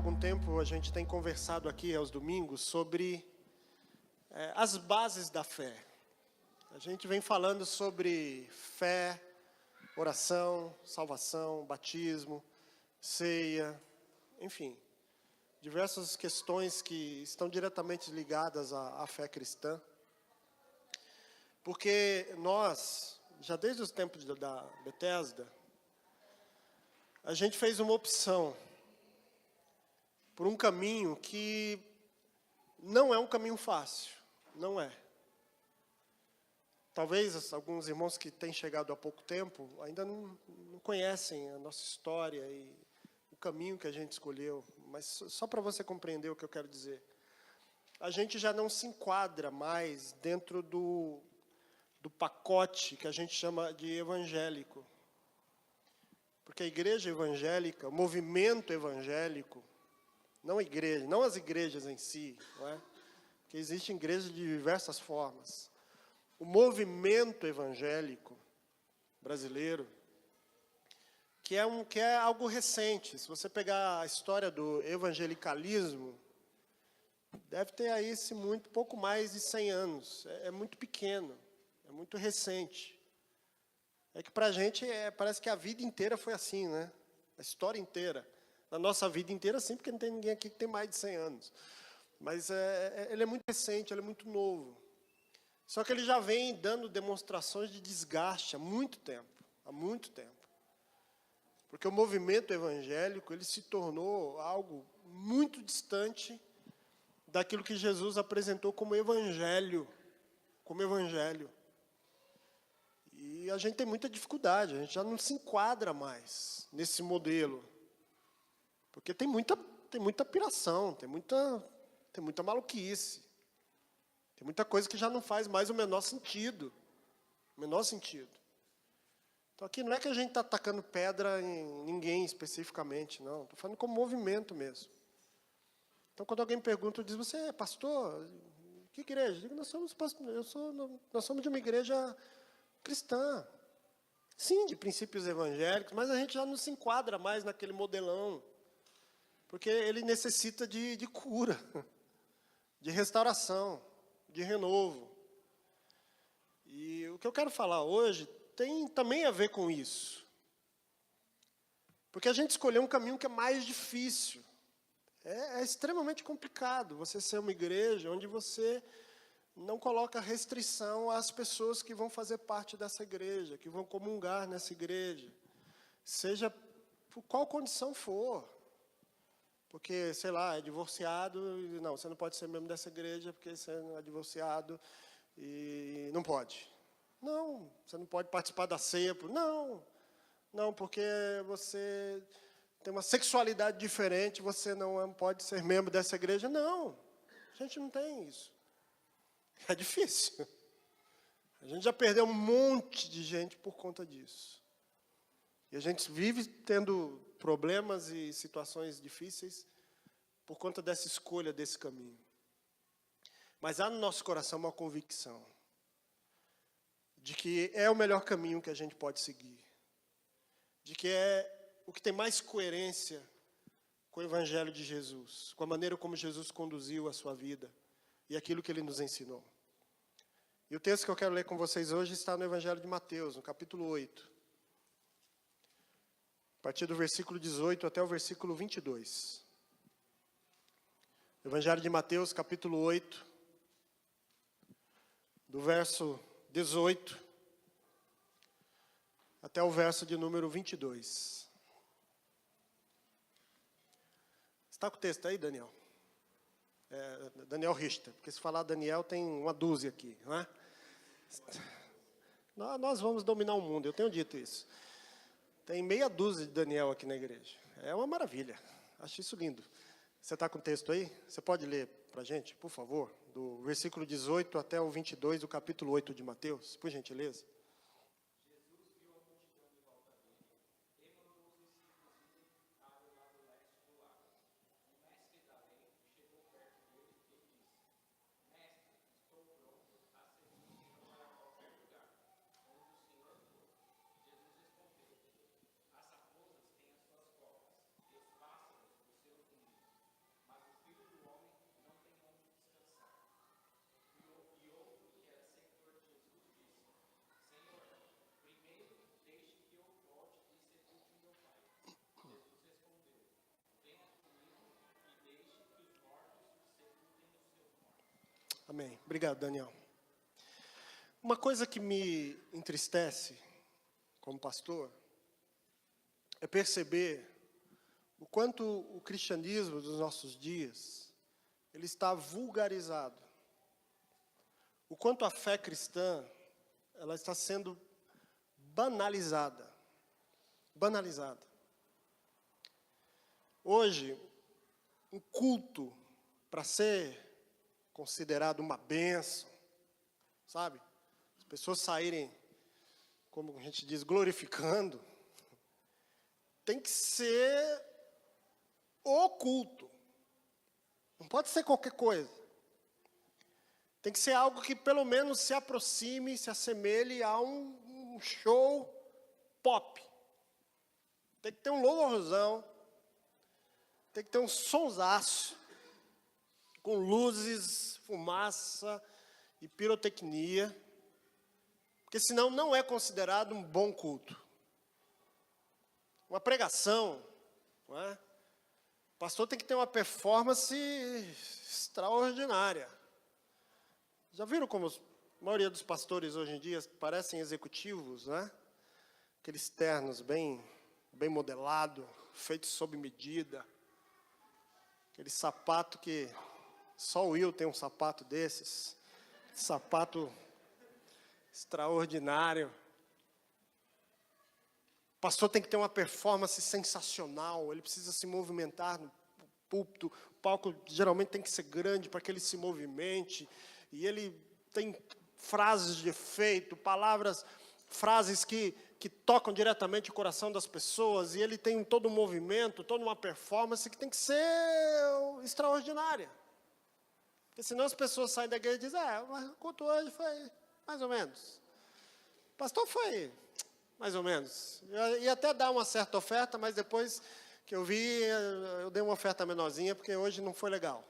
algum tempo a gente tem conversado aqui aos domingos sobre as bases da fé. A gente vem falando sobre fé, oração, salvação, batismo, ceia, enfim, diversas questões que estão diretamente ligadas à fé cristã. Porque nós, já desde os tempos da Betesda, a gente fez uma opção por um caminho que não é um caminho fácil, não é. Talvez alguns irmãos que têm chegado há pouco tempo ainda não conhecem a nossa história e o caminho que a gente escolheu, mas só para você compreender o que eu quero dizer. A gente já não se enquadra mais dentro do pacote que a gente chama de evangélico. Porque a igreja evangélica, o movimento evangélico, não a igreja, não as igrejas em si, não é? Porque existem igrejas de diversas formas. O movimento evangélico brasileiro, que é algo recente. Se você pegar a história do evangelicalismo, deve ter aí pouco mais de 100 anos. É muito pequeno, é muito recente. É que para a gente parece que a vida inteira foi assim, né? A história inteira. Na nossa vida inteira, sim, porque não tem ninguém aqui que tem mais de 100 anos. Mas ele é muito recente, ele é muito novo. Só que ele já vem dando demonstrações de desgaste há muito tempo. Há muito tempo. Porque o movimento evangélico, ele se tornou algo muito distante daquilo que Jesus apresentou como evangelho. Como evangelho. E a gente tem muita dificuldade, a gente já não se enquadra mais nesse modelo. Porque tem muita piração, tem muita maluquice. Tem muita coisa que já não faz mais o menor sentido. O menor sentido. Então aqui não é que a gente está atacando pedra em ninguém especificamente, não. Estou falando como movimento mesmo. Então quando alguém me pergunta, diz, você é pastor? Que igreja? Eu digo, nós somos de uma igreja cristã. Sim, de princípios evangélicos, mas a gente já não se enquadra mais naquele modelão. Porque ele necessita de cura, de restauração, de renovo. E o que eu quero falar hoje tem também a ver com isso. Porque a gente escolheu um caminho que é mais difícil. É extremamente complicado você ser uma igreja onde você não coloca restrição às pessoas que vão fazer parte dessa igreja, que vão comungar nessa igreja. Seja por qual condição for. Porque, sei lá, é divorciado, não, você não pode ser membro dessa igreja porque você não é divorciado e não pode. Não, você não pode participar da ceia. Não, porque você tem uma sexualidade diferente, você não pode ser membro dessa igreja. Não, a gente não tem isso. É difícil. A gente já perdeu um monte de gente por conta disso. E a gente vive tendo problemas e situações difíceis por conta dessa escolha desse caminho. Mas há no nosso coração uma convicção de que é o melhor caminho que a gente pode seguir. De que é o que tem mais coerência com o Evangelho de Jesus, com a maneira como Jesus conduziu a sua vida e aquilo que ele nos ensinou. E o texto que eu quero ler com vocês hoje está no Evangelho de Mateus, no capítulo 8. A partir do versículo 18 até o versículo 22. Evangelho de Mateus, capítulo 8, do verso 18 até o verso de número 22. Está com o texto aí, Daniel? Daniel Richter, porque se falar Daniel tem uma dúzia aqui, não é? Nós vamos dominar o mundo, eu tenho dito isso. Tem meia dúzia de Daniel aqui na igreja. É uma maravilha. Acho isso lindo. Você está com o texto aí? Você pode ler para a gente, por favor? Do versículo 18 até o 22 do capítulo 8 de Mateus, por gentileza. Amém. Obrigado, Daniel. Uma coisa que me entristece como pastor é perceber o quanto o cristianismo dos nossos dias ele está vulgarizado. O quanto a fé cristã ela está sendo banalizada. Banalizada. Hoje, um culto, para ser considerado uma bênção, sabe? As pessoas saírem, como a gente diz, glorificando, tem que ser o culto. Não pode ser qualquer coisa. Tem que ser algo que pelo menos se aproxime, se assemelhe a um show pop. Tem que ter um louvorzão, tem que ter um sonsaço, com luzes, fumaça e pirotecnia, porque senão não é considerado um bom culto. Uma pregação, não é? O pastor tem que ter uma performance extraordinária. Já viram como a maioria dos pastores hoje em dia parecem executivos, né? Aqueles ternos bem modelado, feitos sob medida. Aquele sapato que só o Will tem um sapato desses. Sapato extraordinário. O pastor tem que ter uma performance sensacional. Ele precisa se movimentar no púlpito. O palco geralmente tem que ser grande para que ele se movimente. E ele tem frases de efeito, frases que tocam diretamente o coração das pessoas. E ele tem todo um movimento, toda uma performance que tem que ser extraordinária. Porque senão as pessoas saem da igreja e dizem, o culto hoje foi mais ou menos. O pastor foi mais ou menos. Eu ia até dar uma certa oferta, mas depois que eu vi, eu dei uma oferta menorzinha, porque hoje não foi legal.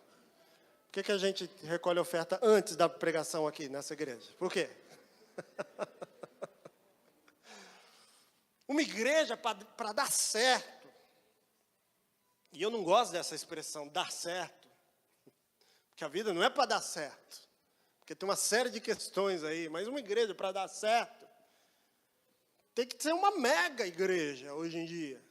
Por que a gente recolhe oferta antes da pregação aqui nessa igreja? Por quê? Uma igreja para dar certo. E eu não gosto dessa expressão, dar certo. Porque a vida não é para dar certo. Porque tem uma série de questões aí. Mas uma igreja para dar certo tem que ser uma mega igreja hoje em dia.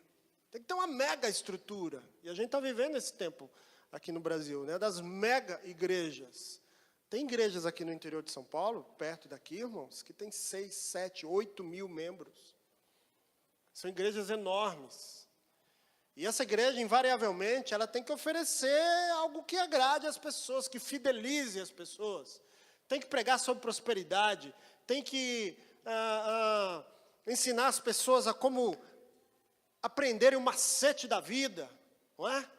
Tem que ter uma mega estrutura. E a gente está vivendo esse tempo aqui no Brasil, né, das mega igrejas. Tem igrejas aqui no interior de São Paulo, perto daqui, irmãos, que tem 6, 7, 8 mil membros. São igrejas enormes. E essa igreja, invariavelmente, ela tem que oferecer algo que agrade as pessoas, que fidelize as pessoas. Tem que pregar sobre prosperidade, tem que ensinar as pessoas a como aprenderem o macete da vida, não é?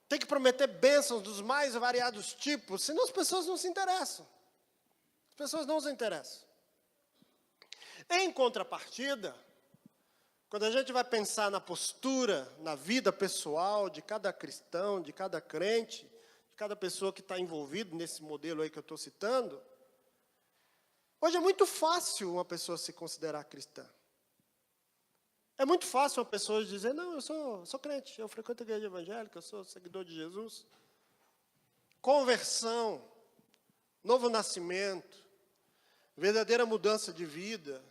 Tem que prometer bênçãos dos mais variados tipos, senão as pessoas não se interessam. As pessoas não se interessam. Em contrapartida, quando a gente vai pensar na postura, na vida pessoal de cada cristão, de cada crente, de cada pessoa que está envolvido nesse modelo aí que eu estou citando, hoje é muito fácil uma pessoa se considerar cristã. É muito fácil uma pessoa dizer, não, eu sou crente, eu frequento a igreja evangélica, eu sou seguidor de Jesus. Conversão, novo nascimento, verdadeira mudança de vida,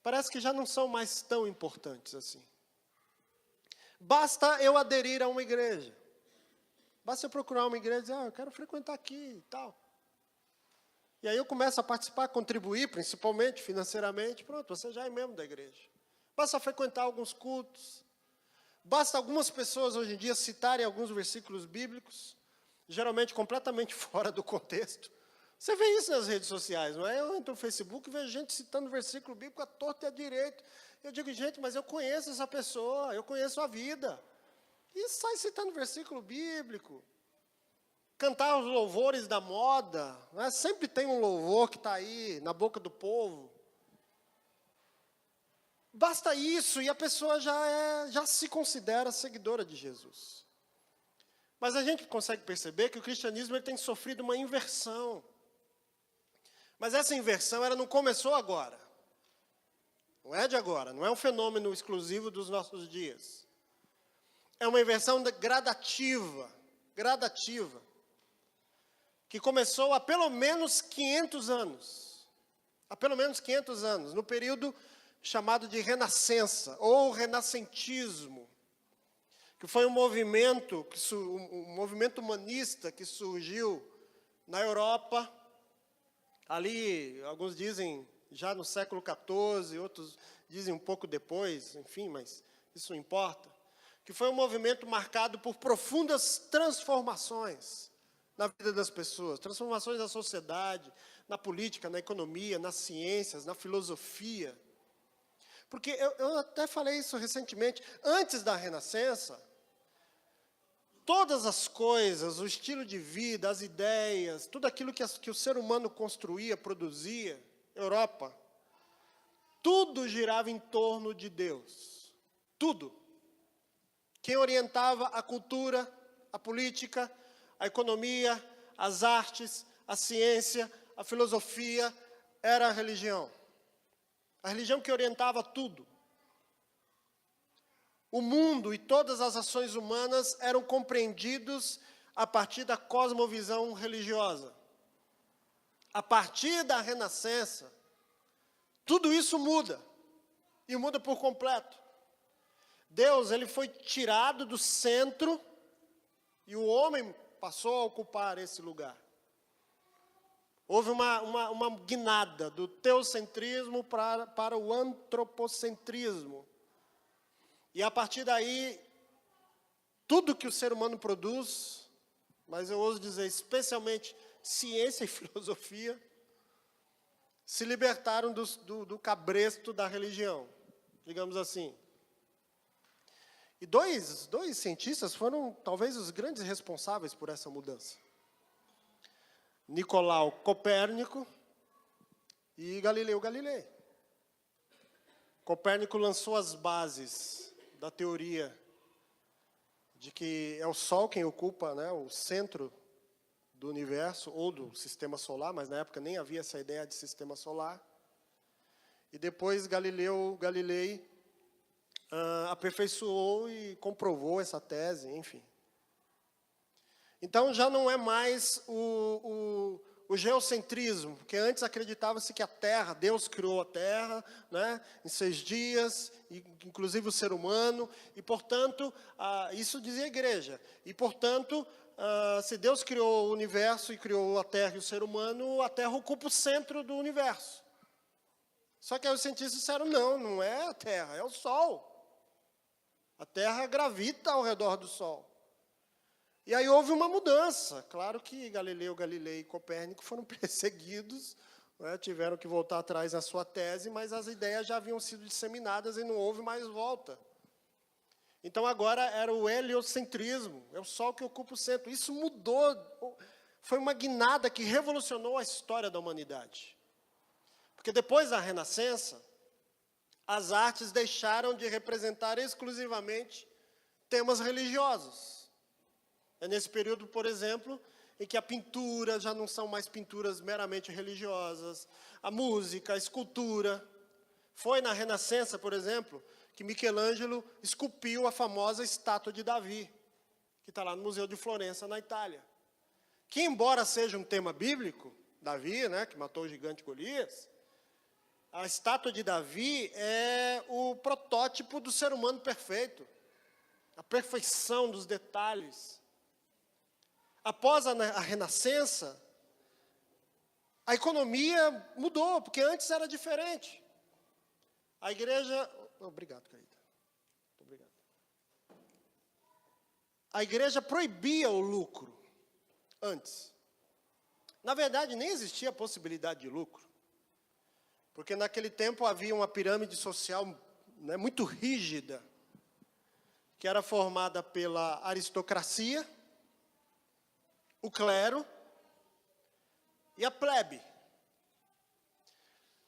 parece que já não são mais tão importantes assim. Basta eu aderir a uma igreja. Basta eu procurar uma igreja e dizer, eu quero frequentar aqui e tal. E aí eu começo a participar, contribuir, principalmente financeiramente, pronto, você já é membro da igreja. Basta frequentar alguns cultos. Basta algumas pessoas hoje em dia citarem alguns versículos bíblicos, geralmente completamente fora do contexto. Você vê isso nas redes sociais, não é? Eu entro no Facebook e vejo gente citando versículo bíblico à torta e à direita. Eu digo, gente, mas eu conheço essa pessoa, eu conheço a vida. E sai citando versículo bíblico. Cantar os louvores da moda, não é? Sempre tem um louvor que está aí na boca do povo. Basta isso e a pessoa já se considera seguidora de Jesus. Mas a gente consegue perceber que o cristianismo ele tem sofrido uma inversão. Mas essa inversão ela não começou agora. Não é de agora, não é um fenômeno exclusivo dos nossos dias. É uma inversão gradativa. que começou há pelo menos 500 anos. Há pelo menos 500 anos, no período chamado de Renascença, ou Renascentismo, que foi um movimento humanista que surgiu na Europa, ali, alguns dizem já no século XIV, outros dizem um pouco depois, enfim, mas isso não importa, que foi um movimento marcado por profundas transformações na vida das pessoas, transformações da sociedade, na política, na economia, nas ciências, na filosofia. Porque eu até falei isso recentemente, antes da Renascença, todas as coisas, o estilo de vida, as ideias, tudo aquilo que o ser humano construía, produzia, Europa, tudo girava em torno de Deus. Tudo. Quem orientava a cultura, a política, a economia, as artes, a ciência, a filosofia, era a religião. A religião que orientava tudo. O mundo e todas as ações humanas eram compreendidos a partir da cosmovisão religiosa. A partir da Renascença, tudo isso muda, e muda por completo. Deus, ele foi tirado do centro, e o homem passou a ocupar esse lugar. Houve uma guinada do teocentrismo para o antropocentrismo. E a partir daí, tudo que o ser humano produz, mas eu ouso dizer, especialmente ciência e filosofia, se libertaram do cabresto da religião, digamos assim. E dois cientistas foram talvez os grandes responsáveis por essa mudança. Nicolau Copérnico e Galileu Galilei. Copérnico lançou as bases da teoria de que é o Sol quem ocupa, né, o centro do universo, ou do sistema solar, mas na época nem havia essa ideia de sistema solar. E depois Galileu Galilei aperfeiçoou e comprovou essa tese, enfim. Então já não é mais o geocentrismo, porque antes acreditava-se que a Terra, Deus criou a Terra, né, em 6 dias, inclusive o ser humano, e portanto, isso dizia a igreja, e portanto, se Deus criou o universo e criou a Terra e o ser humano, a Terra ocupa o centro do universo. Só que aí os cientistas disseram, não é a Terra, é o Sol. A Terra gravita ao redor do Sol. E aí houve uma mudança. Claro que Galileu Galilei e Copérnico foram perseguidos, né, tiveram que voltar atrás na sua tese, mas as ideias já haviam sido disseminadas e não houve mais volta. Então agora era o heliocentrismo, é o Sol que ocupa o centro. Isso mudou, foi uma guinada que revolucionou a história da humanidade. Porque depois da Renascença, as artes deixaram de representar exclusivamente temas religiosos. É nesse período, por exemplo, em que a pintura já não são mais pinturas meramente religiosas, a música, a escultura. Foi na Renascença, por exemplo, que Michelangelo esculpiu a famosa estátua de Davi, que está lá no Museu de Florença, na Itália. Que, embora seja um tema bíblico, Davi, né, que matou o gigante Golias, a estátua de Davi é o protótipo do ser humano perfeito, a perfeição dos detalhes. Após a Renascença, a economia mudou, porque antes era diferente. A igreja... Obrigado, querida. Obrigado. A igreja proibia o lucro antes. Na verdade, nem existia a possibilidade de lucro. Porque naquele tempo havia uma pirâmide social, né, muito rígida, que era formada pela aristocracia, o clero e a plebe.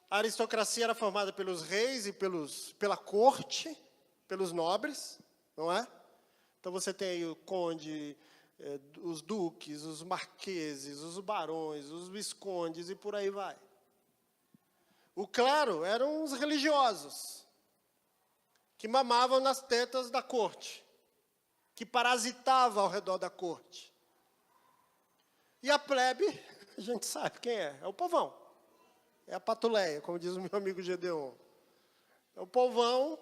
A aristocracia era formada pelos reis e pela corte, pelos nobres, não é? Então você tem aí o conde, os duques, os marqueses, os barões, os viscondes e por aí vai. O clero eram os religiosos, que mamavam nas tetas da corte, que parasitavam ao redor da corte. E a plebe, a gente sabe quem é o povão. É a patuleia, como diz o meu amigo Gedeon. É o povão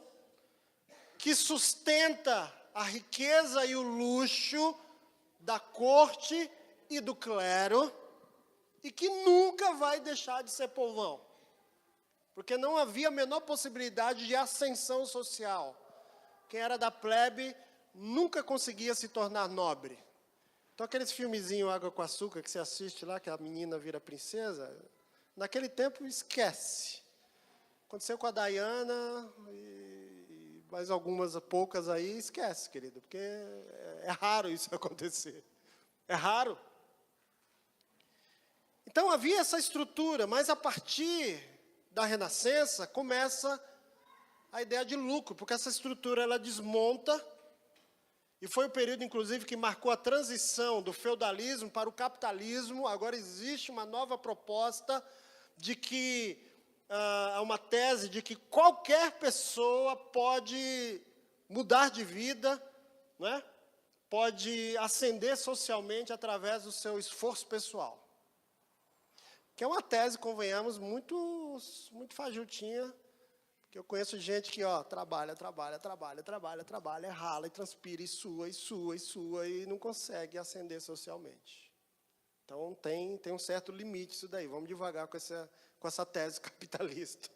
que sustenta a riqueza e o luxo da corte e do clero, e que nunca vai deixar de ser povão, porque não havia a menor possibilidade de ascensão social. Quem era da plebe nunca conseguia se tornar nobre. Então, aqueles filmezinhos Água com Açúcar que você assiste lá, que a menina vira princesa, naquele tempo, esquece. Aconteceu com a Diana e mais algumas poucas aí, esquece, querido, porque é raro isso acontecer. É raro. Então, havia essa estrutura, mas a partir da Renascença começa a ideia de lucro, porque essa estrutura ela desmonta, e foi o período, inclusive, que marcou a transição do feudalismo para o capitalismo. Agora existe uma nova proposta de que, uma tese de que qualquer pessoa pode mudar de vida, não é? Pode ascender socialmente através do seu esforço pessoal. Que é uma tese, convenhamos, muito fajutinha, porque eu conheço gente que trabalha, rala e transpira, e sua, e não consegue ascender socialmente. Então, tem um certo limite isso daí. Vamos devagar com essa tese capitalista.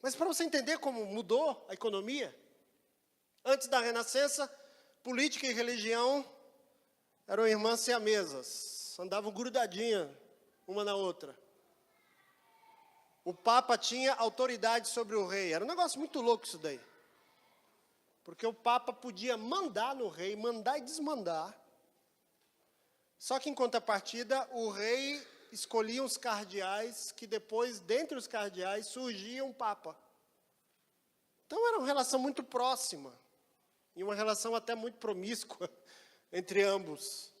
Mas para você entender como mudou a economia, antes da Renascença, política e religião eram irmãs siamesas, andavam grudadinhas uma na outra. O Papa tinha autoridade sobre o rei. Era um negócio muito louco isso daí. Porque o Papa podia mandar no rei, mandar e desmandar. Só que, em contrapartida, o rei escolhia os cardeais, que depois, dentre os cardeais, surgia um Papa. Então, era uma relação muito próxima. E uma relação até muito promíscua entre ambos.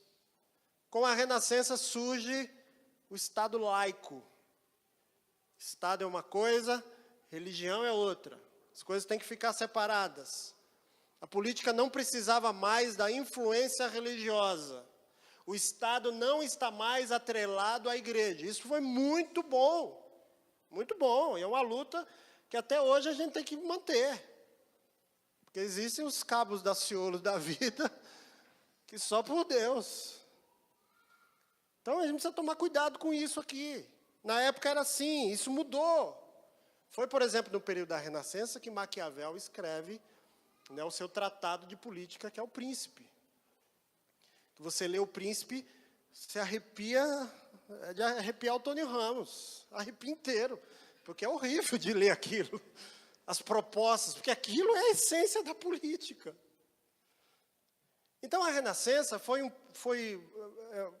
Com a Renascença surge o Estado laico. Estado é uma coisa, religião é outra. As coisas têm que ficar separadas. A política não precisava mais da influência religiosa. O Estado não está mais atrelado à igreja. Isso foi muito bom. Muito bom. E é uma luta que até hoje a gente tem que manter. Porque existem os cabos da Ciolo da vida que só por Deus. Então, a gente precisa tomar cuidado com isso aqui. Na época era assim, isso mudou. Foi, por exemplo, no período da Renascença que Maquiavel escreve, né, o seu tratado de política, que é o Príncipe. Você lê o Príncipe, você arrepia, é de arrepiar o Tony Ramos, arrepia inteiro, porque é horrível de ler aquilo, as propostas, porque aquilo é a essência da política. Então, a Renascença foi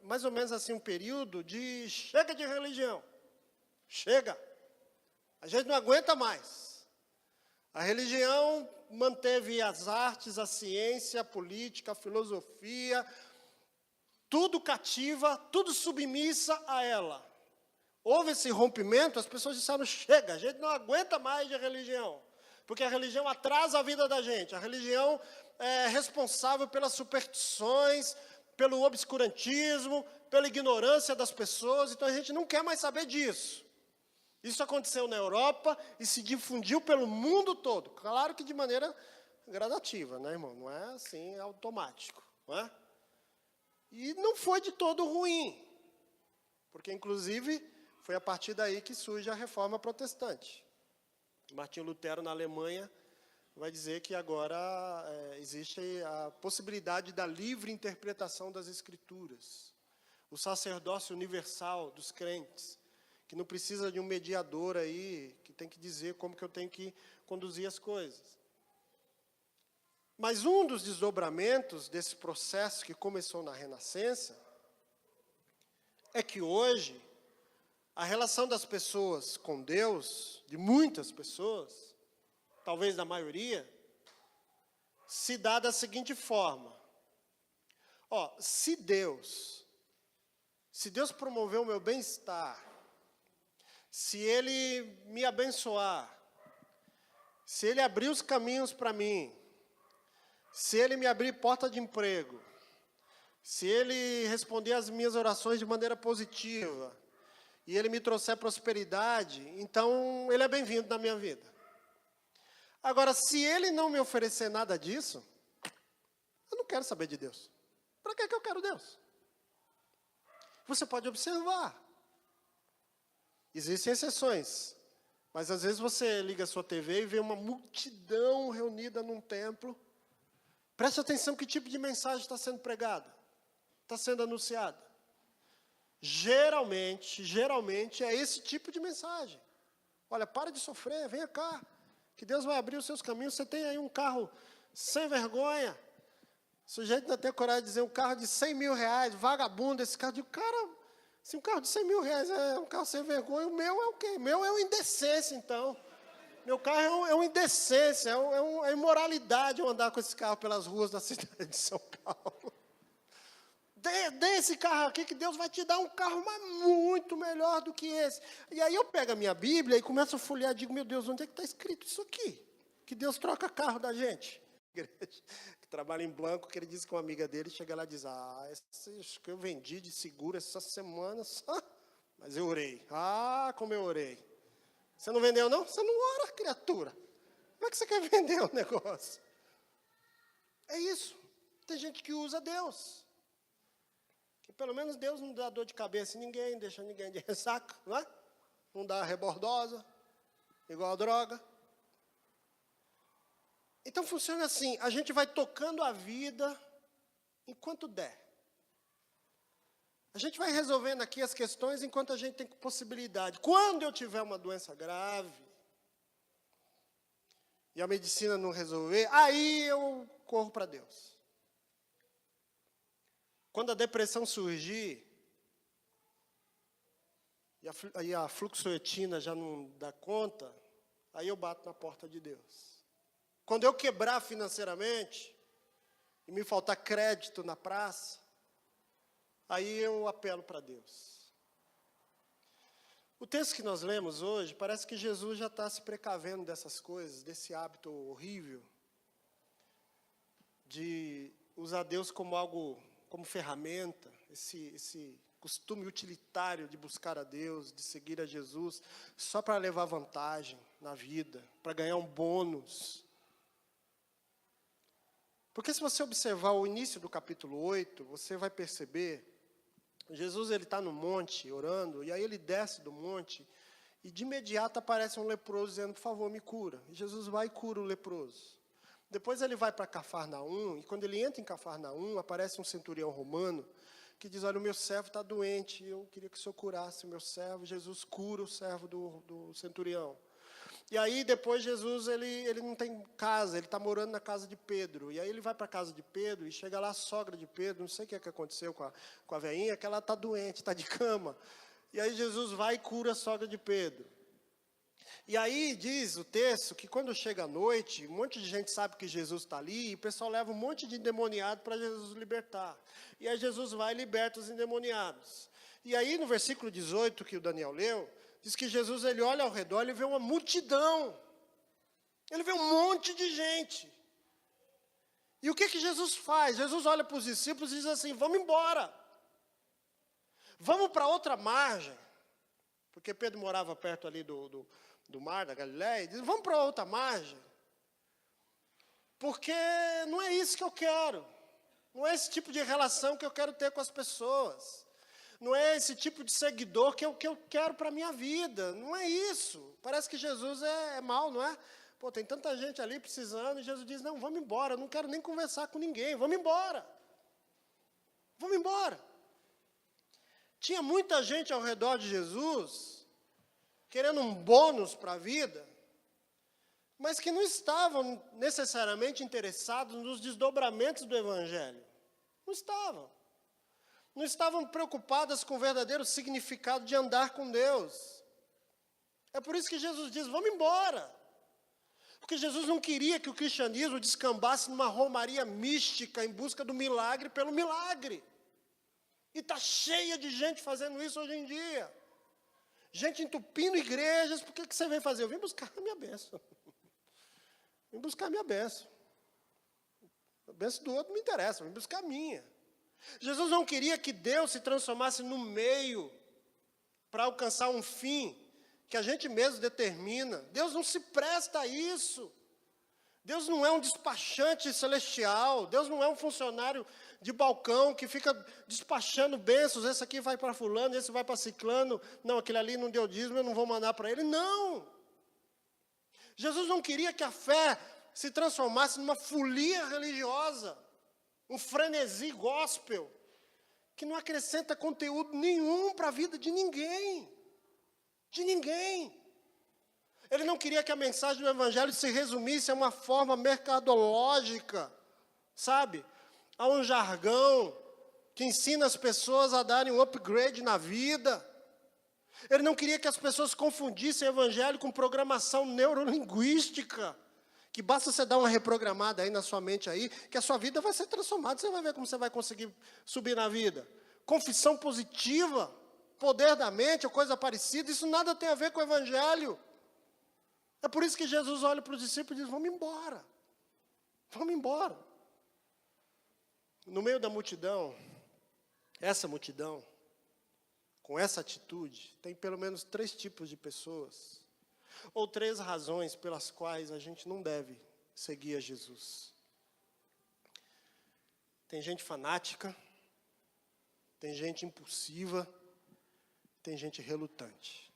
mais ou menos assim um período de chega de religião. Chega. A gente não aguenta mais. A religião manteve as artes, a ciência, a política, a filosofia, tudo cativa, tudo submissa a ela. Houve esse rompimento, as pessoas disseram, chega, a gente não aguenta mais de religião. Porque a religião atrasa a vida da gente. A religião é responsável pelas superstições, pelo obscurantismo, pela ignorância das pessoas. Então, a gente não quer mais saber disso. Isso aconteceu na Europa e se difundiu pelo mundo todo. Claro que de maneira gradativa, né, irmão? Não é assim, automático. Não é? E não foi de todo ruim. Porque, inclusive, foi a partir daí que surge a Reforma Protestante. Martinho Lutero, na Alemanha, vai dizer que agora existe a possibilidade da livre interpretação das Escrituras. O sacerdócio universal dos crentes, que não precisa de um mediador aí, que tem que dizer como que eu tenho que conduzir as coisas. Mas um dos desdobramentos desse processo que começou na Renascença é que hoje a relação das pessoas com Deus, de muitas pessoas, talvez da maioria, se dá da seguinte forma. Se Deus promover o meu bem-estar, se Ele me abençoar, se Ele abrir os caminhos para mim, se Ele me abrir porta de emprego, se Ele responder às minhas orações de maneira positiva, e Ele me trouxer prosperidade, então Ele é bem-vindo na minha vida. Agora, se Ele não me oferecer nada disso, eu não quero saber de Deus. Para que eu quero Deus? Você pode observar. Existem exceções. Mas às vezes você liga a sua TV e vê uma multidão reunida num templo. Preste atenção que tipo de mensagem está sendo pregada. Está sendo anunciada. Geralmente é esse tipo de mensagem. Olha, para de sofrer, venha cá. Que Deus vai abrir os seus caminhos. Você tem aí um carro sem vergonha. O sujeito ainda tem a coragem de dizer um carro de 100 mil reais, vagabundo, esse carro. De cara, se um carro de 100 mil reais é um carro sem vergonha, o meu é o quê? O meu é uma indecência, então. Meu carro é uma indecência, é uma imoralidade eu andar com esse carro pelas ruas da cidade de São Paulo. Dê esse carro aqui que Deus vai te dar um carro muito melhor do que esse. E aí eu pego a minha Bíblia e começo a folhear e digo, meu Deus, onde é que está escrito isso aqui? Que Deus troca carro da gente. Igreja que trabalha em Blanco, que ele disse que uma amiga dele chega lá e diz, esse que eu vendi de seguro essa semana, mas eu orei. Como eu orei. Você não vendeu não? Você não ora, criatura. Como é que você quer vender o negócio? É isso. Tem gente que usa Deus. Que pelo menos Deus não dá dor de cabeça em ninguém, deixa ninguém de ressaca, não é? Não dá rebordosa, igual a droga. Então funciona assim, a gente vai tocando a vida enquanto der. A gente vai resolvendo aqui as questões enquanto a gente tem possibilidade. Quando eu tiver uma doença grave, e a medicina não resolver, aí eu corro para Deus. Quando a depressão surgir, e a fluoxetina já não dá conta, aí eu bato na porta de Deus. Quando eu quebrar financeiramente, e me faltar crédito na praça, aí eu apelo para Deus. O texto que nós lemos hoje, parece que Jesus já está se precavendo dessas coisas, desse hábito horrível, de usar Deus como algo, como ferramenta, esse costume utilitário de buscar a Deus, de seguir a Jesus, só para levar vantagem na vida, para ganhar um bônus. Porque se você observar o início do capítulo 8, você vai perceber, Jesus ele está no monte orando, e aí ele desce do monte, e de imediato aparece um leproso dizendo, por favor, me cura. E Jesus vai e cura o leproso. Depois ele vai para Cafarnaum, e quando ele entra em Cafarnaum, aparece um centurião romano, que diz, olha, o meu servo está doente, eu queria que o senhor curasse o meu servo. Jesus cura o servo do centurião. E aí depois Jesus, ele não tem casa, ele está morando na casa de Pedro. E aí ele vai para a casa de Pedro e chega lá a sogra de Pedro, não sei o que aconteceu com a velhinha, que ela está doente, está de cama. E aí Jesus vai e cura a sogra de Pedro. E aí diz o texto que quando chega a noite, um monte de gente sabe que Jesus está ali, e o pessoal leva um monte de endemoniado para Jesus libertar. E aí Jesus vai e liberta os endemoniados. E aí no versículo 18 que o Daniel leu, diz que Jesus ele olha ao redor, ele vê uma multidão. Ele vê um monte de gente. E o que Jesus faz? Jesus olha para os discípulos e diz assim, vamos embora. Vamos para outra margem. Porque Pedro morava perto ali do mar da Galileia. Diz, vamos para outra margem. Porque não é isso que eu quero. Não é esse tipo de relação que eu quero ter com as pessoas. Não é esse tipo de seguidor que eu quero para a minha vida. Não é isso. Parece que Jesus é mau, não é? Pô, tem tanta gente ali precisando. E Jesus diz, não, vamos embora. Eu não quero nem conversar com ninguém. Vamos embora. Vamos embora. Tinha muita gente ao redor de Jesus, querendo um bônus para a vida, mas que não estavam necessariamente interessados nos desdobramentos do Evangelho. Não estavam. Não estavam preocupadas com o verdadeiro significado de andar com Deus. É por isso que Jesus diz, vamos embora. Porque Jesus não queria que o cristianismo descambasse numa romaria mística em busca do milagre pelo milagre. E está cheia de gente fazendo isso hoje em dia. Gente entupindo igrejas, por que você vem fazer? Eu vim buscar a minha bênção. Vim buscar a minha bênção. A bênção do outro não me interessa, eu vim buscar a minha. Jesus não queria que Deus se transformasse no meio para alcançar um fim que a gente mesmo determina. Deus não se presta a isso. Deus não é um despachante celestial. Deus não é um funcionário de balcão que fica despachando bênçãos. Esse aqui vai para fulano, esse vai para ciclano. Não, aquele ali não deu dízimo, eu não vou mandar para ele. Não. Jesus não queria que a fé se transformasse numa folia religiosa, um frenesi gospel, que não acrescenta conteúdo nenhum para a vida de ninguém. De ninguém. Ele não queria que a mensagem do Evangelho se resumisse a uma forma mercadológica, sabe? A um jargão que ensina as pessoas a darem um upgrade na vida. Ele não queria que as pessoas confundissem o Evangelho com programação neurolinguística, que basta você dar uma reprogramada aí na sua mente aí, que a sua vida vai ser transformada, você vai ver como você vai conseguir subir na vida. Confissão positiva, poder da mente, ou coisa parecida, isso nada tem a ver com o Evangelho. É por isso que Jesus olha para os discípulos e diz, vamos embora. Vamos embora. No meio da multidão, essa multidão, com essa atitude, tem pelo menos 3 tipos de pessoas, ou 3 razões pelas quais a gente não deve seguir a Jesus. Tem gente fanática, tem gente impulsiva, tem gente relutante.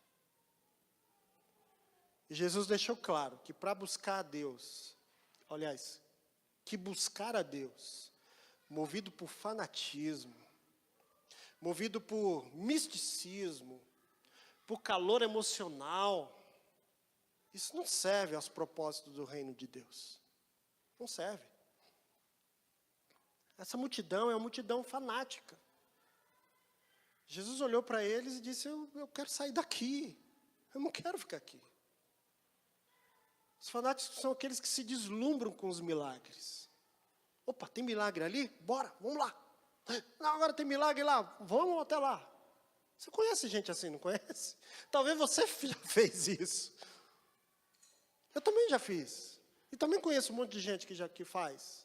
E Jesus deixou claro que para buscar a Deus, aliás, que buscar a Deus, movido por fanatismo, movido por misticismo, por calor emocional, isso não serve aos propósitos do reino de Deus. Não serve. Essa multidão é uma multidão fanática. Jesus olhou para eles e disse, eu quero sair daqui, eu não quero ficar aqui. Os fanáticos são aqueles que se deslumbram com os milagres. Opa, tem milagre ali? Bora, vamos lá. Não, agora tem milagre lá, vamos até lá. Você conhece gente assim, não conhece? Talvez você já fez isso. Eu também já fiz. E também conheço um monte de gente que faz.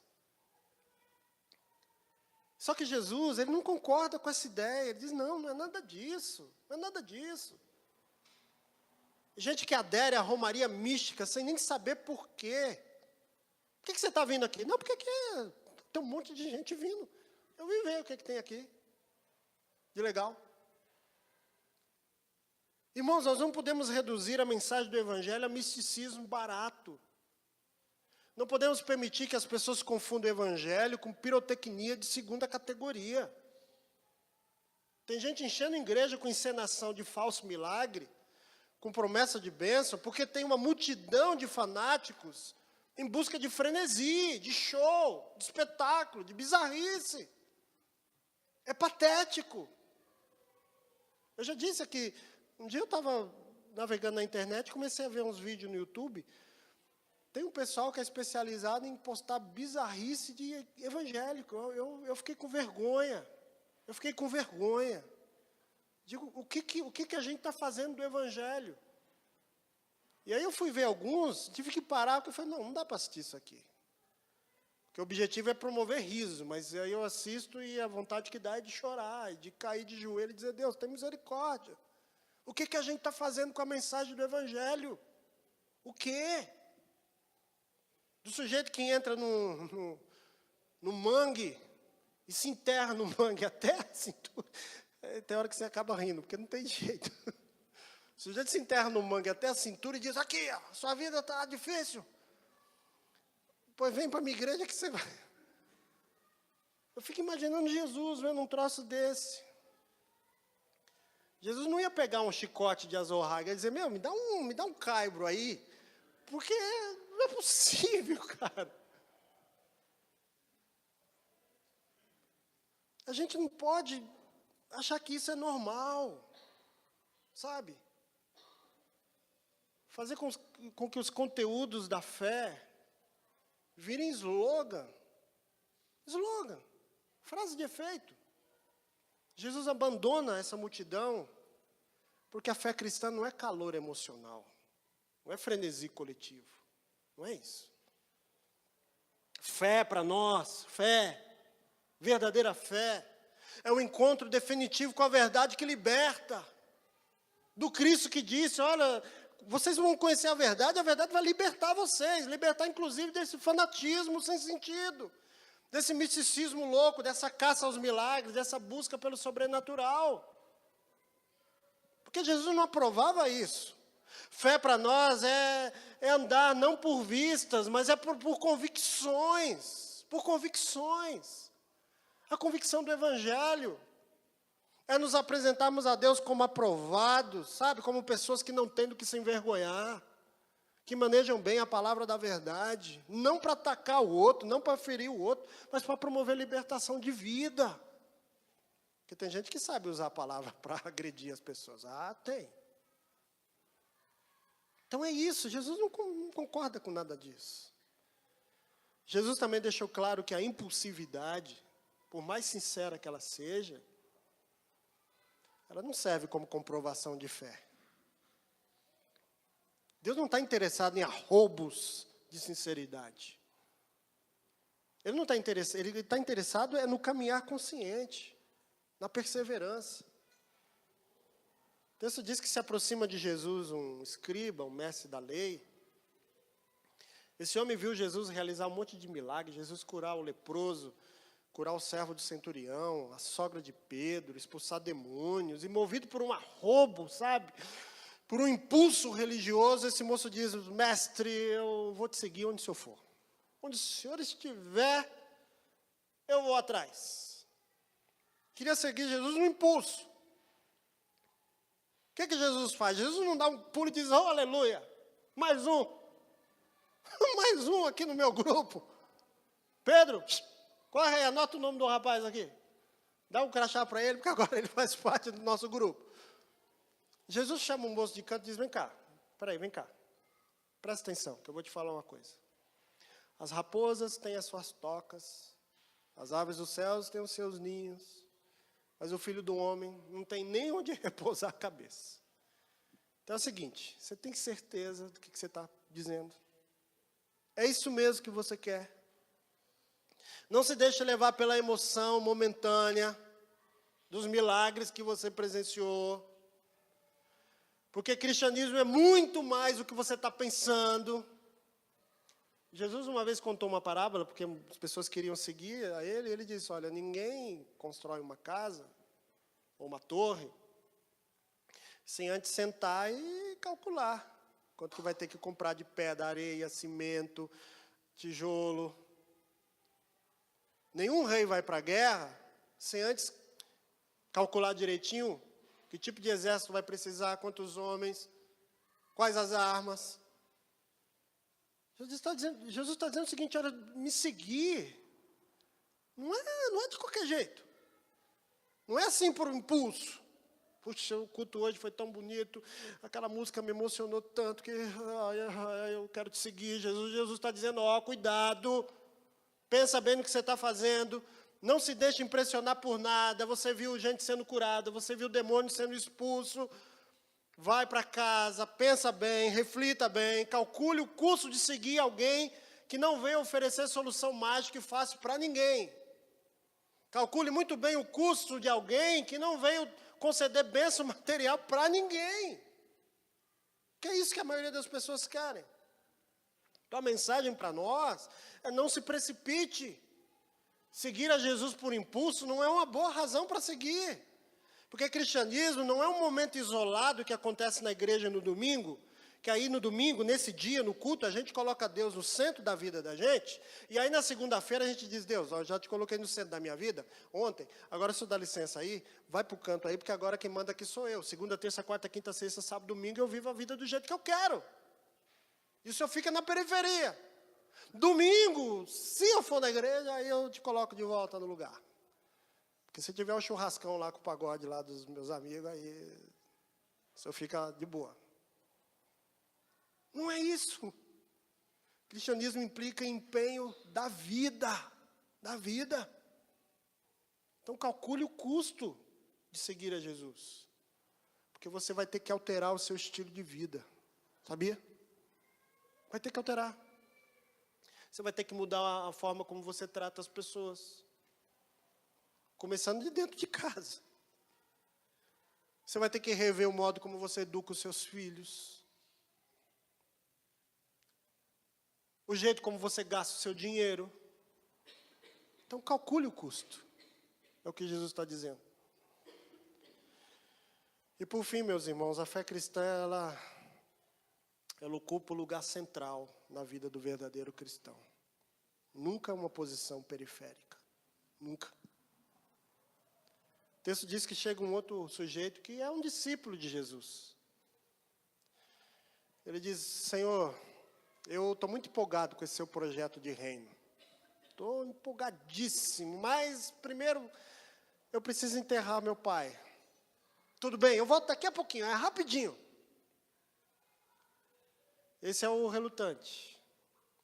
Só que Jesus, ele não concorda com essa ideia. Ele diz, não é nada disso. Não é nada disso. Gente que adere à romaria mística sem nem saber por quê. Por que você está vindo aqui? Não, porque aqui tem um monte de gente vindo. Eu vim ver o que tem aqui de legal. Irmãos, nós não podemos reduzir a mensagem do Evangelho a misticismo barato. Não podemos permitir que as pessoas confundam o Evangelho com pirotecnia de 2ª categoria. Tem gente enchendo a igreja com encenação de falso milagre, com promessa de bênção, porque tem uma multidão de fanáticos em busca de frenesi, de show, de espetáculo, de bizarrice. É patético. Eu já disse aqui, um dia eu estava navegando na internet e comecei a ver uns vídeos no YouTube. Tem um pessoal que é especializado em postar bizarrice de evangélico. Eu fiquei com vergonha. Eu fiquei com vergonha. Digo, o que a gente está fazendo do Evangelho? E aí eu fui ver alguns, tive que parar, porque eu falei, não dá para assistir isso aqui. Porque o objetivo é promover riso, mas aí eu assisto e a vontade que dá é de chorar, de cair de joelho e dizer, Deus, tem misericórdia. O que a gente está fazendo com a mensagem do Evangelho? O quê? Do sujeito que entra no mangue e se enterra no mangue até a cintura. Tem hora que você acaba rindo, porque não tem jeito. O sujeito se enterra no mangue até a cintura e diz, aqui, ó, sua vida está difícil. Pois vem para a minha igreja que você vai. Eu fico imaginando Jesus vendo um troço desse. Jesus não ia pegar um chicote de azorraga e dizer, me dá um caibro aí, porque não é possível, cara. A gente não pode achar que isso é normal, sabe? Fazer com que os conteúdos da fé virem slogan, frase de efeito. Jesus abandona essa multidão, porque a fé cristã não é calor emocional, não é frenesi coletivo, não é isso. Fé para nós, verdadeira fé, É o encontro definitivo com a verdade que liberta. Do Cristo que disse, olha, vocês vão conhecer a verdade vai libertar vocês, libertar inclusive desse fanatismo sem sentido, desse misticismo louco, dessa caça aos milagres, dessa busca pelo sobrenatural. Porque Jesus não aprovava isso. Fé para nós é andar não por vistas, mas é por convicções. Por convicções. A convicção do Evangelho. É nos apresentarmos a Deus como aprovados, sabe? Como pessoas que não têm do que se envergonhar. Que manejam bem a palavra da verdade. Não para atacar o outro, não para ferir o outro, mas para promover libertação de vida. Porque tem gente que sabe usar a palavra para agredir as pessoas. Ah, tem. Então é isso, Jesus não concorda com nada disso. Jesus também deixou claro que a impulsividade, por mais sincera que ela seja, ela não serve como comprovação de fé. Deus não está interessado em arroubos de sinceridade. Ele não está interessado, ele está interessado no caminhar consciente, na perseverança. O texto diz que se aproxima de Jesus um escriba, um mestre da lei. Esse homem viu Jesus realizar um monte de milagres, Jesus curar o leproso, curar o servo do centurião, a sogra de Pedro, expulsar demônios, e movido por um arrobo, sabe? Por um impulso religioso, esse moço diz, mestre, eu vou te seguir onde o senhor for. Onde o senhor estiver, eu vou atrás. Queria seguir Jesus no impulso. O que Jesus faz? Jesus não dá um pulo e diz, oh, aleluia, mais um. Mais um aqui no meu grupo. Pedro, corre aí, anota o nome do rapaz aqui. Dá um crachá para ele, porque agora ele faz parte do nosso grupo. Jesus chama um moço de canto e diz, vem cá, peraí, vem cá. Presta atenção, que eu vou te falar uma coisa. As raposas têm as suas tocas, as aves dos céus têm os seus ninhos, mas o Filho do Homem não tem nem onde repousar a cabeça. Então é o seguinte, você tem certeza do que você está dizendo? É isso mesmo que você quer? Não se deixe levar pela emoção momentânea dos milagres que você presenciou. Porque cristianismo é muito mais do que você está pensando. Jesus uma vez contou uma parábola, porque as pessoas queriam seguir a ele, e ele disse, olha, ninguém constrói uma casa, ou uma torre, sem antes sentar e calcular quanto que vai ter que comprar de pedra, areia, cimento, tijolo. Nenhum rei vai para a guerra sem antes calcular direitinho que tipo de exército vai precisar, quantos homens, quais as armas. Jesus está dizendo o seguinte, olha, me seguir não é de qualquer jeito. Não é assim por impulso. Puxa, o culto hoje foi tão bonito, aquela música me emocionou tanto que eu quero te seguir. Jesus está dizendo, ó, cuidado, pensa bem no que você está fazendo, não se deixe impressionar por nada. Você viu gente sendo curada, você viu demônio sendo expulso. Vai para casa, pensa bem, reflita bem, calcule o custo de seguir alguém que não veio oferecer solução mágica e fácil para ninguém. Calcule muito bem o custo de alguém que não veio conceder bênção material para ninguém. Que é isso que a maioria das pessoas querem. Então a mensagem para nós é não se precipite. Seguir a Jesus por impulso não é uma boa razão para seguir. Porque cristianismo não é um momento isolado que acontece na igreja no domingo, que aí no domingo, nesse dia, no culto, a gente coloca Deus no centro da vida da gente, e aí na segunda-feira a gente diz, Deus, ó, eu já te coloquei no centro da minha vida ontem, agora se eu dar licença aí, vai para o canto aí, porque agora quem manda aqui sou eu. Segunda, terça, quarta, quinta, sexta, sábado, domingo, eu vivo a vida do jeito que eu quero. Isso eu fico na periferia. Domingo, se eu for na igreja, aí eu te coloco de volta no lugar. Porque se tiver um churrascão lá com o pagode lá dos meus amigos, aí o senhor fica de boa. Não é isso. Cristianismo implica empenho da vida. Da vida. Então calcule o custo de seguir a Jesus. Porque você vai ter que alterar o seu estilo de vida. Sabia? Vai ter que alterar. Você vai ter que mudar a forma como você trata as pessoas. Começando de dentro de casa. Você vai ter que rever o modo como você educa os seus filhos. O jeito como você gasta o seu dinheiro. Então, calcule o custo. É o que Jesus está dizendo. E por fim, meus irmãos, a fé cristã, ela ocupa o lugar central na vida do verdadeiro cristão. Nunca uma posição periférica. Nunca. O texto diz que chega um outro sujeito que é um discípulo de Jesus. Ele diz: Senhor, eu estou muito empolgado com esse seu projeto de reino. Estou empolgadíssimo, mas primeiro eu preciso enterrar meu pai. Tudo bem, eu volto daqui a pouquinho, é rapidinho. Esse é o relutante.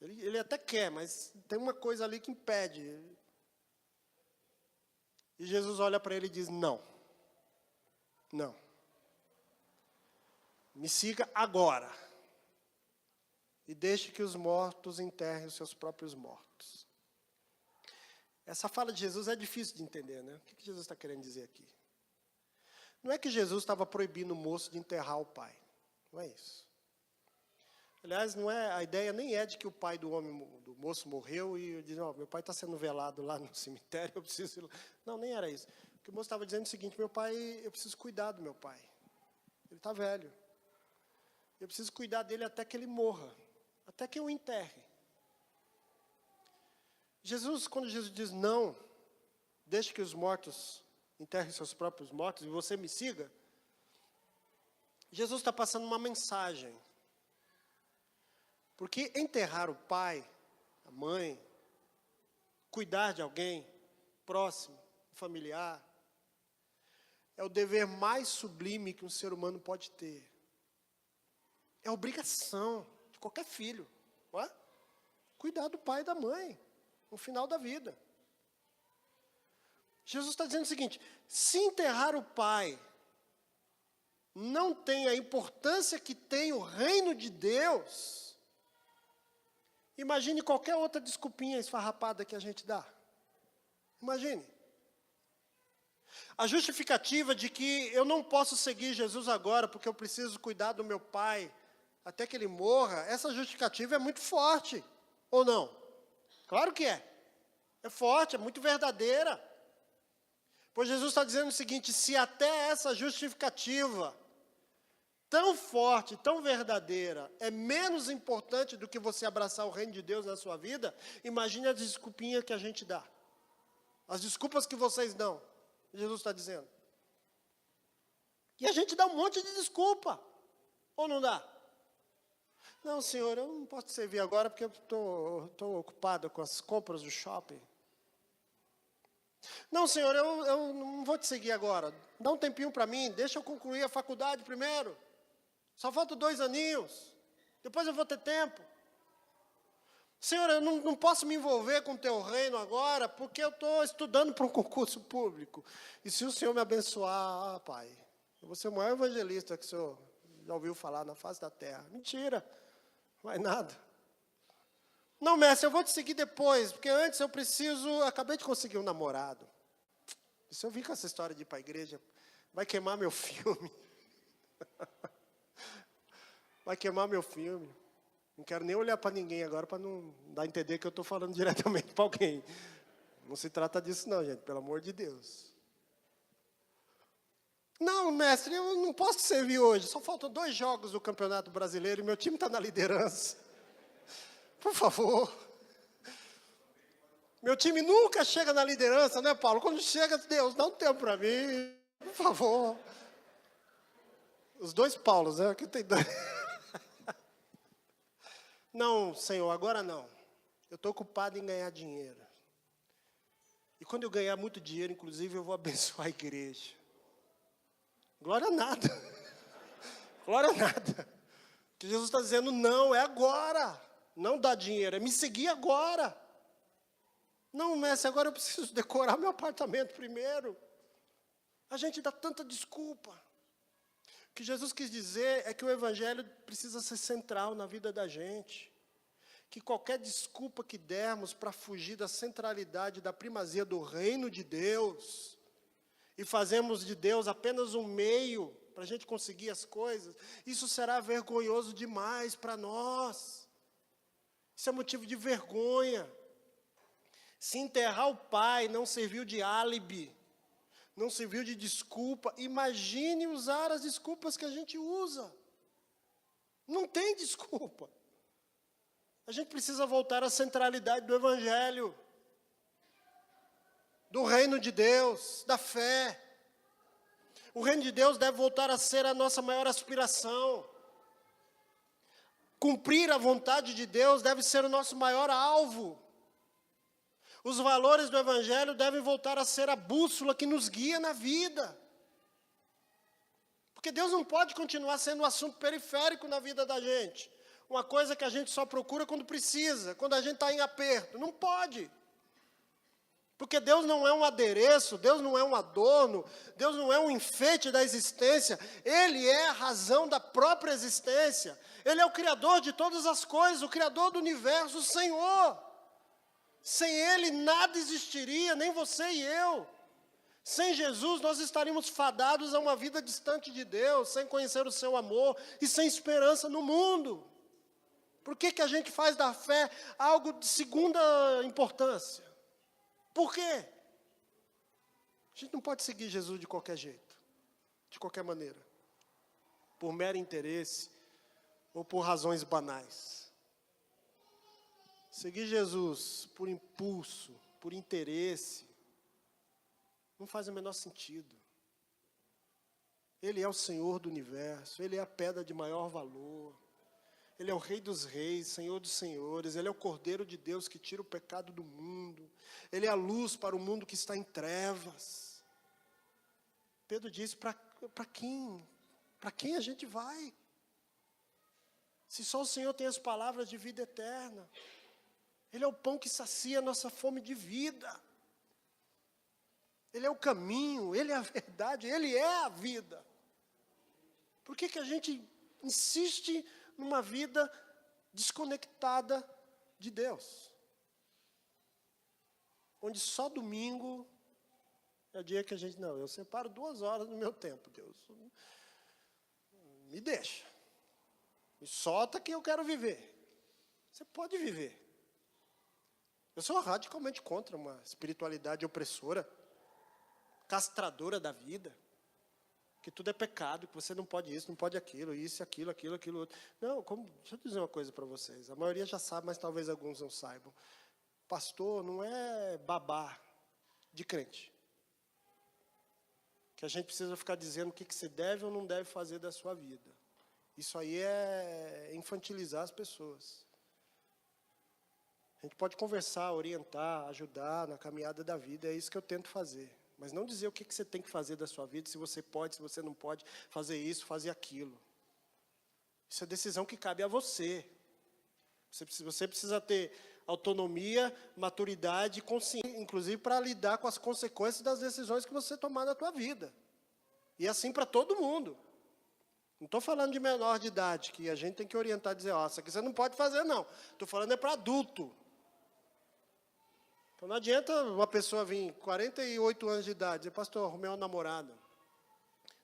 Ele até quer, mas tem uma coisa ali que impede. E Jesus olha para ele e diz: não. Não. Me siga agora. E deixe que os mortos enterrem os seus próprios mortos. Essa fala de Jesus é difícil de entender, né? O que Jesus está querendo dizer aqui? Não é que Jesus estava proibindo o moço de enterrar o pai. Não é isso. Aliás, não é, a ideia nem é de que o pai do moço morreu e diz: meu pai está sendo velado lá no cemitério, eu preciso ir lá. Não, nem era isso. O que o moço estava dizendo é o seguinte: meu pai, eu preciso cuidar do meu pai. Ele está velho. Eu preciso cuidar dele até que ele morra, até que eu o enterre. Quando Jesus diz: não, deixe que os mortos enterrem seus próprios mortos e você me siga, Jesus está passando uma mensagem. Porque enterrar o pai, a mãe, cuidar de alguém próximo, familiar, é o dever mais sublime que um ser humano pode ter. É obrigação de qualquer filho, não é? Cuidar do pai e da mãe, no final da vida. Jesus está dizendo o seguinte: se enterrar o pai não tem a importância que tem o reino de Deus, imagine qualquer outra desculpinha esfarrapada que a gente dá. Imagine. A justificativa de que eu não posso seguir Jesus agora porque eu preciso cuidar do meu pai até que ele morra, essa justificativa é muito forte, ou não? Claro que é. É forte, é muito verdadeira. Pois Jesus está dizendo o seguinte: se até essa justificativa tão forte, tão verdadeira, é menos importante do que você abraçar o reino de Deus na sua vida, imagine as desculpinhas que a gente dá. As desculpas que vocês dão, Jesus está dizendo. E a gente dá um monte de desculpa, ou não dá? Não, Senhor, eu não posso te servir agora porque eu estou ocupado com as compras do shopping. Não, Senhor, eu não vou te seguir agora. Dá um tempinho para mim, deixa eu concluir a faculdade primeiro. Só faltam 2 aninhos. Depois eu vou ter tempo. Senhor, eu não posso me envolver com o teu reino agora, porque eu estou estudando para um concurso público. E se o Senhor me abençoar, Pai, eu vou ser o maior evangelista que o Senhor já ouviu falar na face da terra. Mentira, não é nada. Não, mestre, eu vou te seguir depois, porque antes eu preciso... Acabei de conseguir um namorado. E se eu vir com essa história de ir para a igreja, vai queimar meu filme. Vai queimar meu filme. Não quero nem olhar para ninguém agora, para não dar a entender que eu estou falando diretamente para alguém. Não se trata disso não, gente, pelo amor de Deus. Não, mestre, eu não posso te servir hoje. Só faltam 2 jogos do Campeonato Brasileiro e meu time está na liderança. Por favor. Meu time nunca chega na liderança, né, Paulo? Quando chega, Deus, dá um tempo para mim. Por favor. Os 2 Paulos, né? Aqui tem 2. Não, Senhor, agora não. Eu estou ocupado em ganhar dinheiro. E quando eu ganhar muito dinheiro, inclusive, eu vou abençoar a igreja. Glória a nada. Glória a nada. Que Jesus está dizendo: não, é agora. Não dá dinheiro, é me seguir agora. Não, mestre, agora eu preciso decorar meu apartamento primeiro. A gente dá tanta desculpa. O que Jesus quis dizer é que o evangelho precisa ser central na vida da gente. que qualquer desculpa que dermos para fugir da centralidade, da primazia do reino de Deus, e fazemos de Deus apenas um meio para a gente conseguir as coisas, isso será vergonhoso demais para nós. Isso é motivo de vergonha. Se enterrar o pai não serviu de álibi, não serviu de desculpa, imagine usar as desculpas que a gente usa. Não tem desculpa. A gente precisa voltar à centralidade do Evangelho, do reino de Deus, da fé. O reino de Deus deve voltar a ser a nossa maior aspiração. Cumprir a vontade de Deus deve ser o nosso maior alvo. Os valores do Evangelho devem voltar a ser a bússola que nos guia na vida. Porque Deus não pode continuar sendo um assunto periférico na vida da gente. Uma coisa que a gente só procura quando precisa, quando a gente está em aperto. Não pode. Porque Deus não é um adereço, Deus não é um adorno, Deus não é um enfeite da existência. Ele é a razão da própria existência. Ele é o Criador de todas as coisas, o Criador do universo, o Senhor. Sem Ele nada existiria, nem você e eu. Sem Jesus nós estaríamos fadados a uma vida distante de Deus, sem conhecer o seu amor e sem esperança no mundo. Por que a gente faz da fé algo de segunda importância? Por quê? A gente não pode seguir Jesus de qualquer jeito, de qualquer maneira, por mero interesse ou por razões banais. Seguir Jesus por impulso, por interesse, não faz o menor sentido. Ele é o Senhor do universo, Ele é a pedra de maior valor, Ele é o Rei dos reis, Senhor dos senhores, Ele é o Cordeiro de Deus que tira o pecado do mundo, Ele é a luz para o mundo que está em trevas. Pedro disse, para quem a gente vai? Se só o Senhor tem as palavras de vida eterna. Ele é o pão que sacia a nossa fome de vida. Ele é o caminho, Ele é a verdade, Ele é a vida. Por que a gente insiste numa vida desconectada de Deus? Onde só domingo é o dia que a gente, não, eu separo 2 horas do meu tempo, Deus. Me deixa. Me solta que eu quero viver. Você pode viver. Eu sou radicalmente contra uma espiritualidade opressora, castradora da vida, que tudo é pecado, que você não pode isso, não pode aquilo, isso, aquilo outro. Não, deixa eu dizer uma coisa para vocês, a maioria já sabe, mas talvez alguns não saibam. Pastor não é babá de crente, que a gente precisa ficar dizendo o que você deve ou não deve fazer da sua vida. Isso aí é infantilizar as pessoas. A gente pode conversar, orientar, ajudar na caminhada da vida, é isso que eu tento fazer. Mas não dizer o que você tem que fazer da sua vida, se você pode, se você não pode, fazer isso, fazer aquilo. Isso é decisão que cabe a você. Você precisa ter autonomia, maturidade, consciência, inclusive para lidar com as consequências das decisões que você tomar na tua vida. E assim para todo mundo. Não estou falando de menor de idade, que a gente tem que orientar e dizer, isso aqui você não pode fazer, não. Estou falando para adulto. Então não adianta uma pessoa vir 48 anos de idade, dizer, pastor, arrumei uma namorada.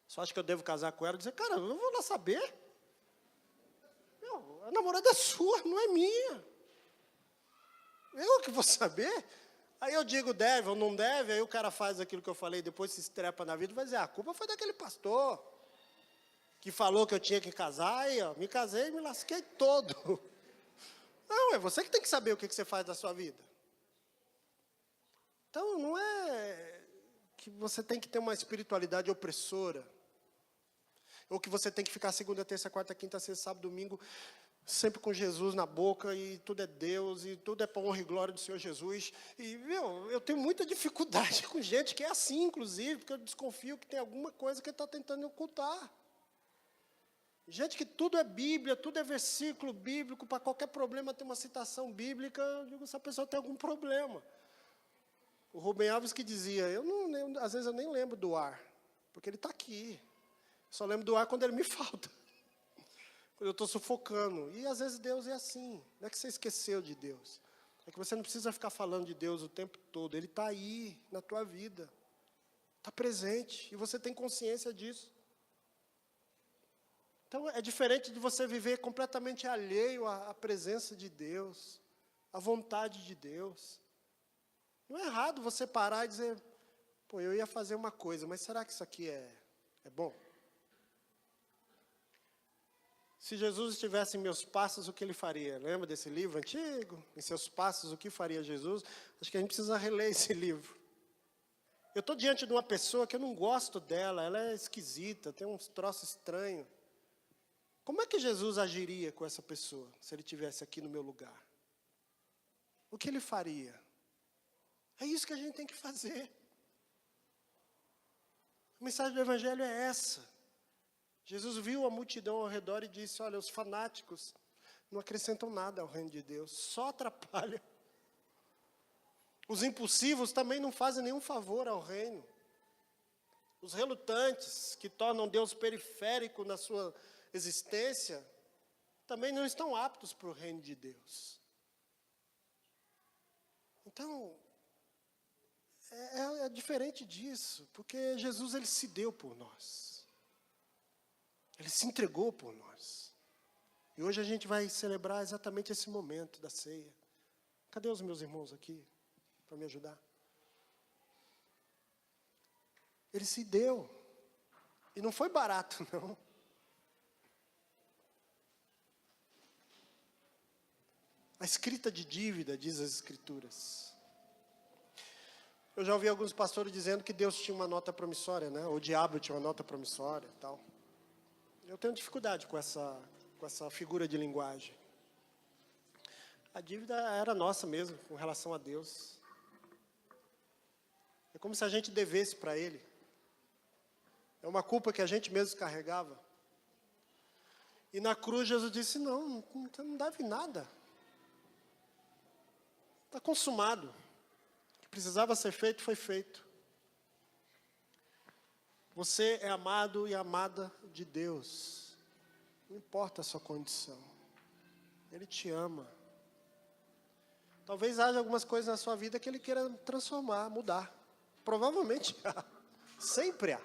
Só acha que eu devo casar com ela? Dizer, cara, eu não vou lá saber. A namorada é sua, não é minha. Eu que vou saber. Aí eu digo, deve ou não deve, aí o cara faz aquilo que eu falei, depois se estrepa na vida e vai dizer, a culpa foi daquele pastor que falou que eu tinha que casar, aí me casei e me lasquei todo. Não, é você que tem que saber o que você faz da sua vida. Então, não é que você tem que ter uma espiritualidade opressora, ou que você tem que ficar segunda, terça, quarta, quinta, sexta, sábado, domingo, sempre com Jesus na boca, e tudo é Deus, e tudo é para honra e glória do Senhor Jesus. E, eu tenho muita dificuldade com gente que é assim, inclusive, porque eu desconfio que tem alguma coisa que ele está tentando ocultar. Gente que tudo é Bíblia, tudo é versículo bíblico, para qualquer problema tem uma citação bíblica, eu digo, essa pessoa tem algum problema. O Rubem Alves que dizia, às vezes eu nem lembro do ar, porque ele está aqui. Só lembro do ar quando ele me falta. Quando eu estou sufocando. E às vezes Deus é assim. Não é que você esqueceu de Deus. É que você não precisa ficar falando de Deus o tempo todo. Ele está aí na tua vida. Está presente. E você tem consciência disso. Então é diferente de você viver completamente alheio à presença de Deus, à vontade de Deus. Não é errado você parar e dizer, pô, eu ia fazer uma coisa, mas será que isso aqui é bom? Se Jesus estivesse em meus passos, o que ele faria? Lembra desse livro antigo? Em seus passos, o que faria Jesus? Acho que a gente precisa reler esse livro. Eu estou diante de uma pessoa que eu não gosto dela, ela é esquisita, tem uns troços estranhos. Como é que Jesus agiria com essa pessoa, se ele estivesse aqui no meu lugar? O que ele faria? É isso que a gente tem que fazer. A mensagem do Evangelho é essa. Jesus viu a multidão ao redor e disse, olha, os fanáticos não acrescentam nada ao reino de Deus, só atrapalham. Os impulsivos também não fazem nenhum favor ao reino. Os relutantes, que tornam Deus periférico na sua existência, também não estão aptos para o reino de Deus. Então, é diferente disso, porque Jesus ele se deu por nós. Ele se entregou por nós. E hoje a gente vai celebrar exatamente esse momento da ceia. Cadê os meus irmãos aqui para me ajudar? Ele se deu. E não foi barato, não. A escrita de dívida, diz as Escrituras. Eu já ouvi alguns pastores dizendo que Deus tinha uma nota promissória, né? O diabo tinha uma nota promissória e tal. Eu tenho dificuldade com essa figura de linguagem. A dívida era nossa mesmo, com relação a Deus. É como se a gente devesse para Ele. É uma culpa que a gente mesmo carregava. E na cruz Jesus disse, não deve nada. Está consumado. O que precisava ser feito, foi feito. Você é amado e amada de Deus. Não importa a sua condição. Ele te ama. Talvez haja algumas coisas na sua vida que Ele queira transformar, mudar. Provavelmente há. Sempre há.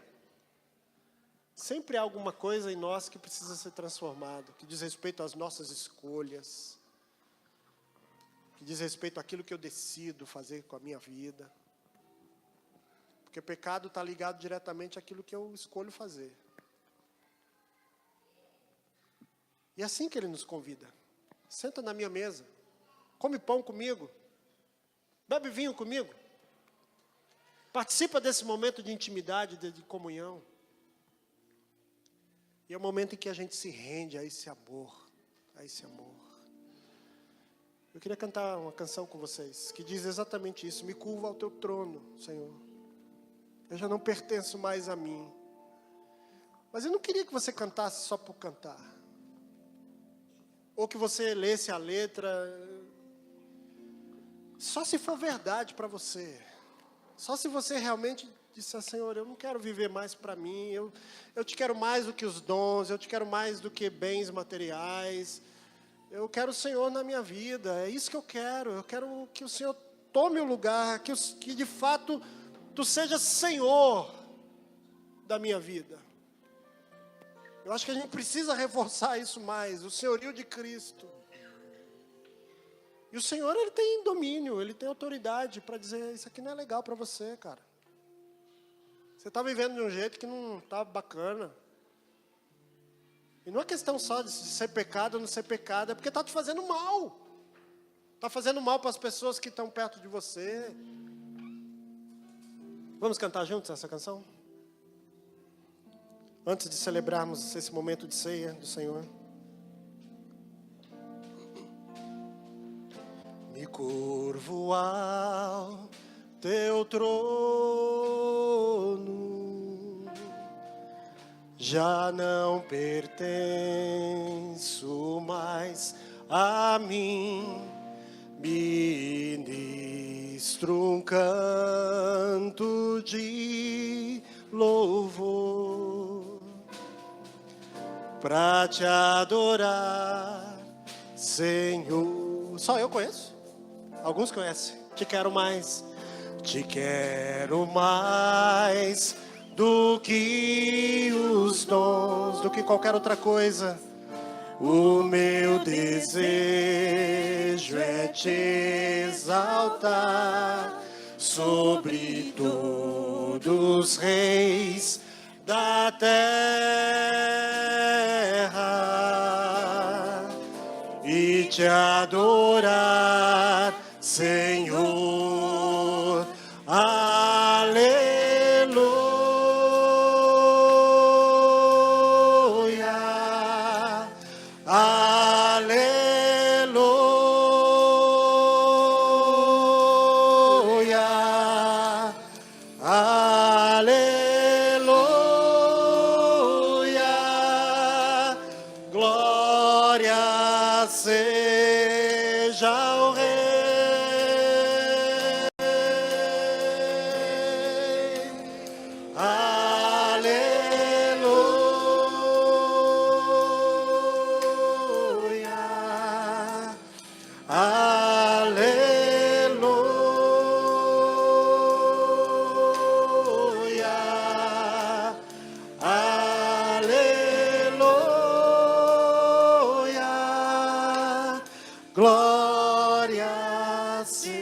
Sempre há alguma coisa em nós que precisa ser transformado, que diz respeito às nossas escolhas, que diz respeito àquilo que eu decido fazer com a minha vida. Porque pecado está ligado diretamente àquilo que eu escolho fazer. E é assim que Ele nos convida. Senta na minha mesa, come pão comigo, bebe vinho comigo. Participa desse momento de intimidade, de comunhão. E é o momento em que a gente se rende a esse amor, a esse amor. Eu queria cantar uma canção com vocês, que diz exatamente isso. Me curvo ao teu trono, Senhor. Eu já não pertenço mais a mim. Mas eu não queria que você cantasse só por cantar. Ou que você lesse a letra. Só se for verdade para você. Só se você realmente disser, Senhor, eu não quero viver mais para mim. Eu te quero mais do que os dons. Eu te quero mais do que bens materiais. Eu quero o Senhor na minha vida. É isso que eu quero. Eu quero que o Senhor tome o lugar. Que de fato Tu sejas Senhor da minha vida. Eu acho que a gente precisa reforçar isso mais. O senhorio de Cristo. E o Senhor, Ele tem domínio. Ele tem autoridade para dizer, isso aqui não é legal para você, cara. Você está vivendo de um jeito que não está bacana. E não é questão só de ser pecado ou não ser pecado. É porque está te fazendo mal. Está fazendo mal para as pessoas que estão perto de você. Vamos cantar juntos essa canção? Antes de celebrarmos esse momento de ceia do Senhor. Me curvo ao teu trono, já não pertenço mais a mim. Ministro um canto de louvor. pra te adorar, Senhor. Só eu conheço? Alguns conhecem. Te quero mais. Te quero mais do que os dons, do que qualquer outra coisa. O meu desejo é te exaltar sobre todos os reis da terra e te adorar, Senhor. Aleluia, aleluia, aleluia. Glória seja ao Rei. Aleluia, glória seja